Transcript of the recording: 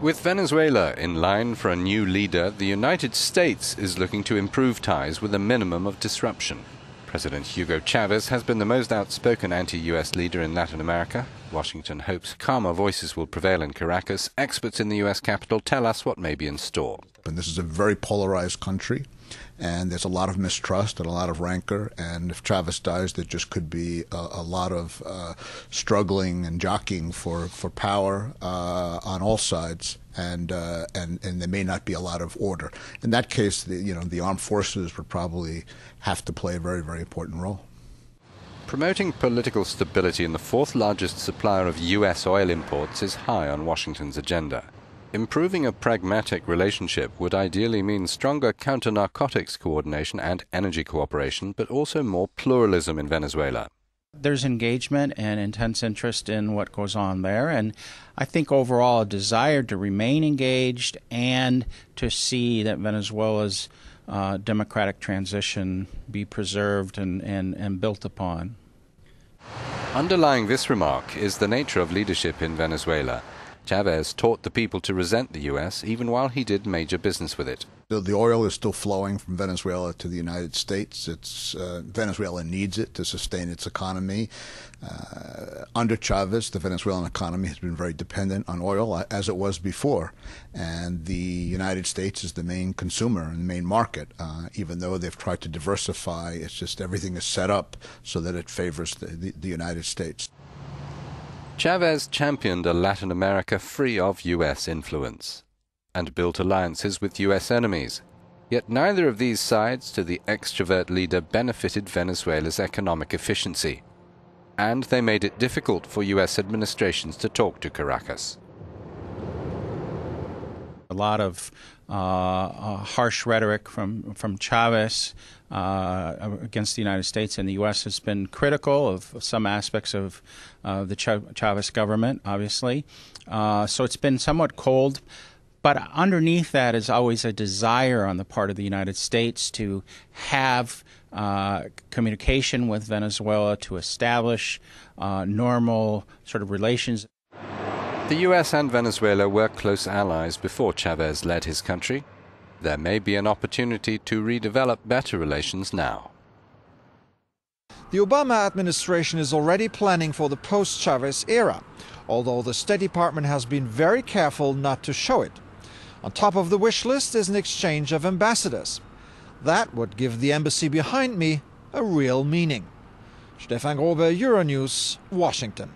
With Venezuela in line for a new leader, the United States is looking to improve ties with a minimum of disruption. President Hugo Chavez has been the most outspoken anti-US leader in Latin America. Washington hopes calmer voices will prevail in Caracas. Experts in the US capital tell us what may be in store. And this is a very polarized country, and there's a lot of mistrust and a lot of rancor, and if Chavez dies, there just could be a lot of struggling and jockeying for power on all sides, and there may not be a lot of order. In that case, the armed forces would probably have to play a very, very important role. Promoting political stability in the fourth largest supplier of US oil imports is high on Washington's agenda. Improving a pragmatic relationship would ideally mean stronger counter-narcotics coordination and energy cooperation, but also more pluralism in Venezuela. There's engagement and intense interest in what goes on there, and I think overall a desire to remain engaged and to see that Venezuela's democratic transition be preserved and built upon. Underlying this remark is the nature of leadership in Venezuela. Chavez taught the people to resent the U.S. even while he did major business with it. The oil is still flowing from Venezuela to the United States. Venezuela needs it to sustain its economy. Under Chavez, the Venezuelan economy has been very dependent on oil, as it was before. And the United States is the main consumer and the main market. Even though they've tried to diversify, it's just everything is set up so that it favors the United States. Chavez championed a Latin America free of U.S. influence and built alliances with U.S. enemies. Yet neither of these sides to the extrovert leader benefited Venezuela's economic efficiency, and they made it difficult for U.S. administrations to talk to Caracas. A lot of harsh rhetoric from Chavez against the United States, and the U.S. has been critical of some aspects of the Chavez government, obviously. So it's been somewhat cold. But underneath that is always a desire on the part of the United States to have communication with Venezuela, to establish normal sort of relations. The U.S. and Venezuela were close allies before Chavez led his country. There may be an opportunity to redevelop better relations now. The Obama administration is already planning for the post-Chavez era, although the State Department has been very careful not to show it. On top of the wish list is an exchange of ambassadors. That would give the embassy behind me a real meaning. Stefan Grobe, Euronews, Washington.